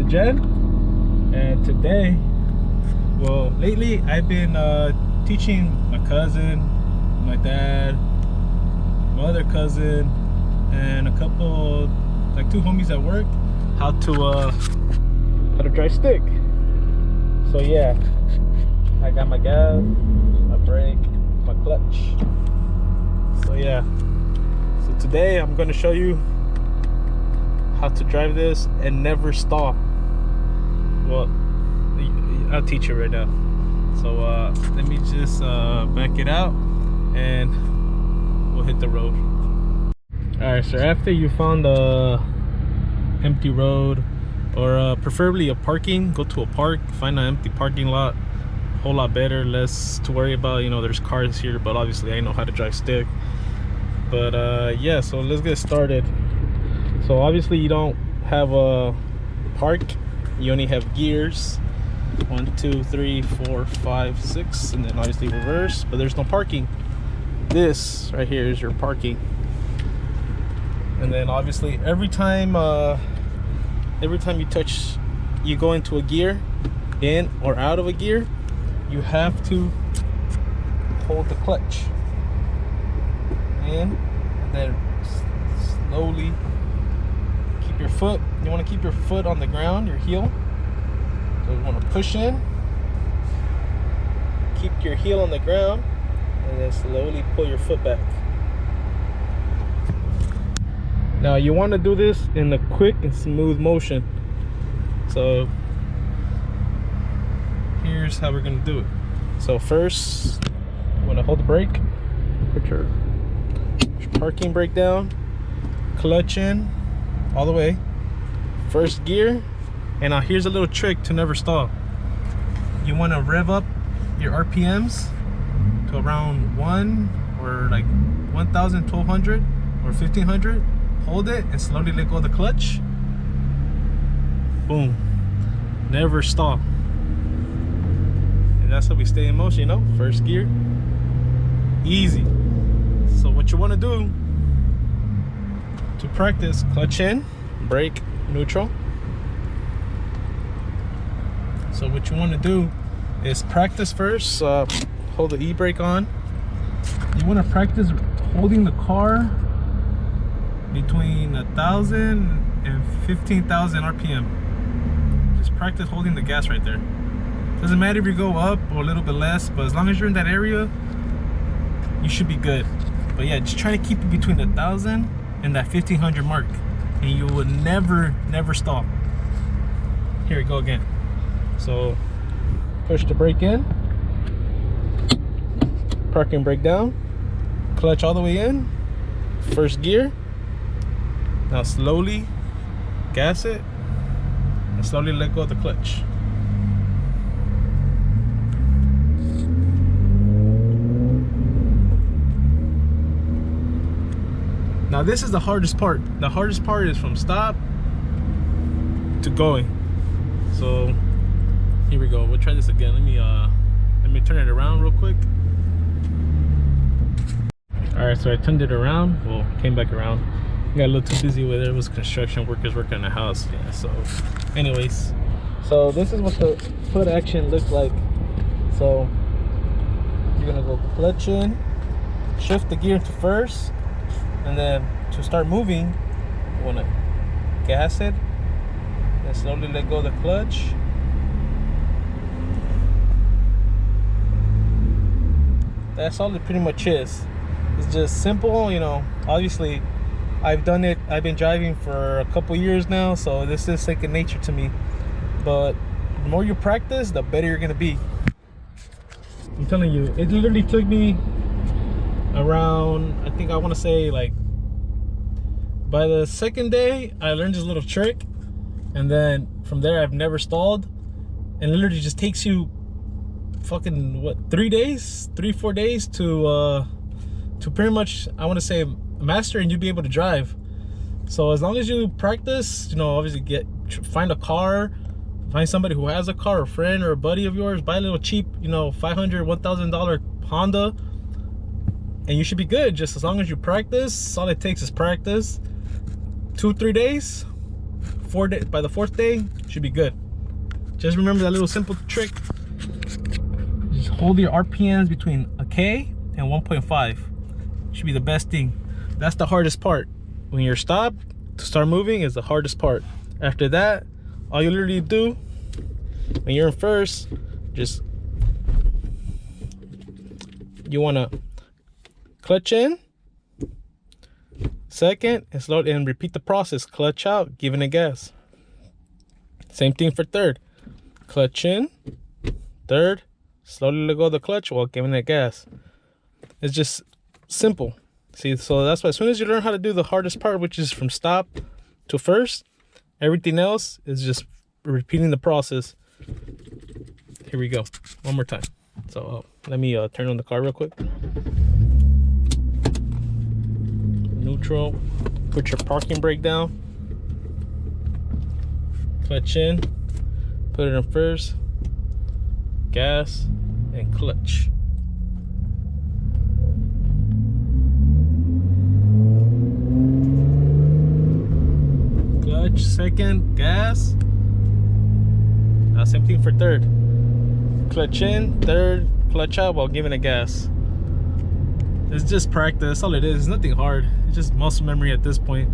Jen, and today, well, lately I've been teaching my cousin, my dad, my other cousin, and a couple, like 2 homies at work, how to drive stick. So yeah, I got my gas, my brake, my clutch. So yeah, so today I'm going to show you how to drive this and never stop. Well, I'll teach you right now. So let me just back it out and we'll hit the road. All right, so after you found a empty road, or preferably a parking, go to a park, find an empty parking lot. Whole lot better, less to worry about. You know, there's cars here, but obviously I know how to drive stick. But yeah, so let's get started. So obviously you don't have a park, you only have gears, 1 2 3 4 5 6, and then obviously reverse, but there's no parking. This right here is your parking. And then obviously every time you go into a gear, in or out of a gear, you have to hold the clutch in, and then slowly keep your foot. You want to keep your foot on the ground, your heel. So you want to push in, keep your heel on the ground, and then slowly pull your foot back. Now you want to do this in a quick and smooth motion. So here's how we're going to do it. So first, you want to hold the brake, put your parking brake down, clutch in all the way, first gear. And now here's a little trick to never stop. You want to rev up your RPMs to around 1 or like 1,000, 1,200 or 1,500. Hold it and slowly let go of the clutch. Boom. Never stop. And that's how we stay in motion, you know? First gear. Easy. So what you want to do to practice, clutch in, brake, neutral. So what you want to do is practice first, hold the e-brake on. You want to practice holding the car between 1,000 and 15,000 RPM. Just practice holding the gas right there. Doesn't matter if you go up or a little bit less, but as long as you're in that area, you should be good. But yeah, just try to keep it between 1,000 and that 1,500 mark, and you will never stop. Here we go again. So push the brake in, parking brake down, clutch all the way in, first gear. Now slowly gas it and slowly let go of the clutch. Now this is the hardest part. The hardest part is from stop to going. So here we go. We'll try this again. Let me turn it around real quick. All right, so I turned it around. Well, came back around. Got a little too busy with it. It was construction workers working on the house. Yeah. So, anyways, so this is what the foot action looks like. So you're gonna go clutch in, shift the gear to first, and then to start moving, you wanna gas it, and slowly let go of the clutch. That's all it pretty much is. It's just simple, you know. Obviously I've done it, I've been driving for a couple years now, so this is second nature to me. But the more you practice, the better you're gonna be. I'm telling you, it literally took me around, I think I want to say, like, by the second day I learned this little trick, and then from there I've never stalled. And it literally just takes you fucking what, 3 days, 3-4 days to pretty much, I want to say, master, and you'll be able to drive. So as long as you practice, you know, obviously find a car, find somebody who has a car, a friend or a buddy of yours, buy a little cheap, you know, $500, $1,000 Honda, and you should be good. Just as long as you practice, all it takes is practice. 2-3 days, by the fourth day, should be good. Just remember that little simple trick. Just hold your RPMs between a K and 1.5. Should be the best thing. That's the hardest part. When you're stopped, to start moving is the hardest part. After that, all you literally do when you're in first, just you want to clutch in, second, and slow, and repeat the process. Clutch out, giving it gas. Same thing for third. Clutch in, third, slowly let go of the clutch while giving it gas. It's just simple. See, so that's why as soon as you learn how to do the hardest part, which is from stop to first, everything else is just repeating the process. Here we go, one more time. So let me turn on the car real quick. Neutral, put your parking brake down, clutch in, put it in first, gas, and clutch. Clutch, second, gas. Same thing for third. Clutch in, third, clutch out while giving it gas. It's just practice, that's all it is. It's nothing hard. It's just muscle memory at this point.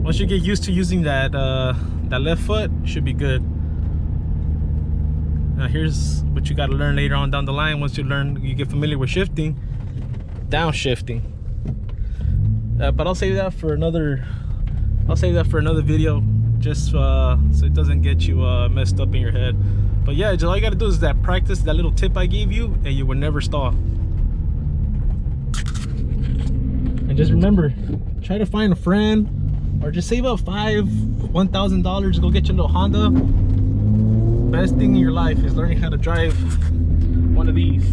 Once you get used to using that that left foot, it should be good. Now here's what you got to learn later on down the line. Once you get familiar with shifting, downshifting. But I'll save that for another video, just so it doesn't get you messed up in your head. But yeah, all you gotta do is that practice that little tip I gave you, and you will never stall. And just remember, try to find a friend, or just save up $1,000 to go get your little Honda. Best thing in your life is learning how to drive one of these.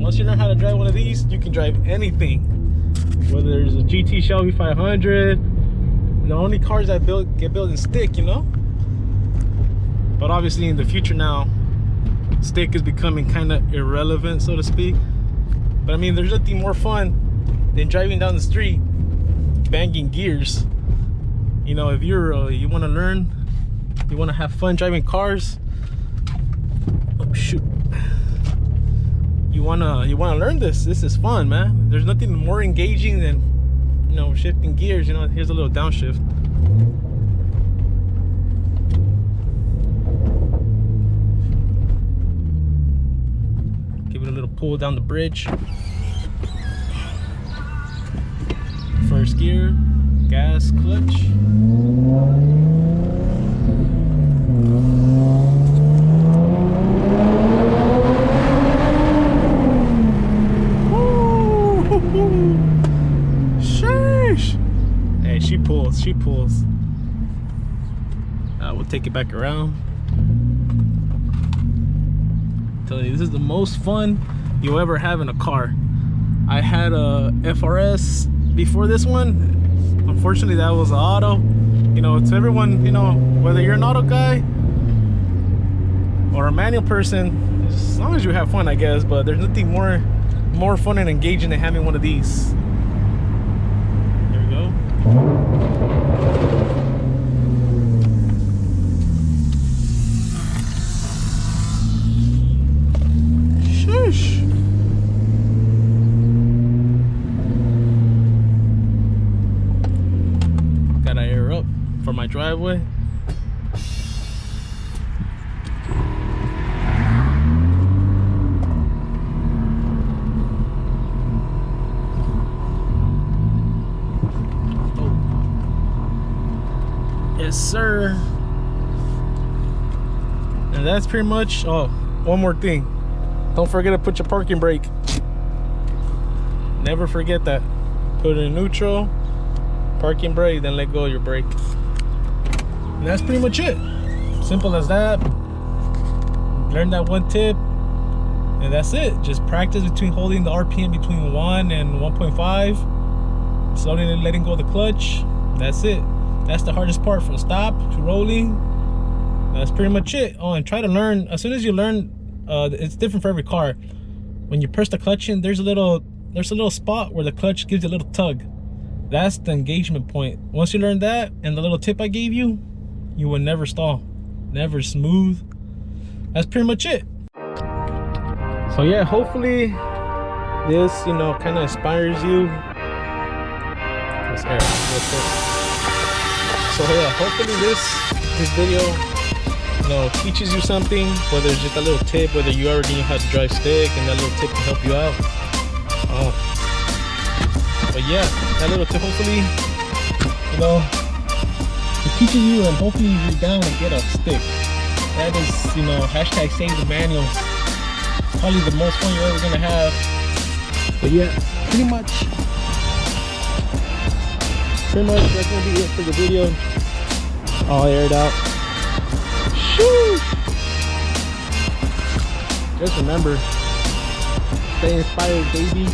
Once you learn how to drive one of these, you can drive anything. Whether it's a GT Shelby 500, the only cars that get built in stick, you know. But obviously in the future now, stick is becoming kind of irrelevant, so to speak. But I mean, there's nothing more fun than driving down the street banging gears. You know, if you want to learn, you want to have fun driving cars, oh shoot, you wanna learn this is fun, man. There's nothing more engaging than, you know, shifting gears. You know, here's a little downshift. Give it a little pull down the bridge. First gear, gas, clutch. Sheesh. Hey, she pulls. We'll take it back around. I'm telling you, this is the most fun you'll ever have in a car. I had a FRS before this one. Unfortunately, that was an auto. You know, it's everyone, you know, whether you're an auto guy or a manual person, as long as you have fun, I guess. But there's nothing more fun and engaging than having one of these. There we go. Shush. Gotta air up for my driveway. Yes, sir. And that's pretty much. Oh, one more thing. Don't forget to put your parking brake. Never forget that. Put it in neutral, parking brake, then let go of your brake. And that's pretty much it. Simple as that. Learn that one tip, and that's it. Just practice between holding the RPM between 1 and 1.5. Slowly letting go of the clutch. That's it. That's the hardest part, from stop to rolling. That's pretty much it. Oh, and try to learn, as soon as you learn, it's different for every car. When you press the clutch in, there's a little spot where the clutch gives you a little tug. That's the engagement point. Once you learn that and the little tip I gave you, you will never stall, never smooth. That's pretty much it. So yeah, hopefully this, you know, kind of inspires you. Let's air real quick. So yeah, hopefully this video, you know, teaches you something, whether it's just a little tip, whether you already know how to drive stick and that little tip can help you out. But yeah, that little tip, hopefully, you know, it teaches you, and hopefully you're down to get a stick. That is, you know, hashtag save the manuals. Probably the most fun you're ever gonna have. But yeah, pretty much that's gonna be it for the video. All aired out. Shoo! Just remember, stay inspired, baby.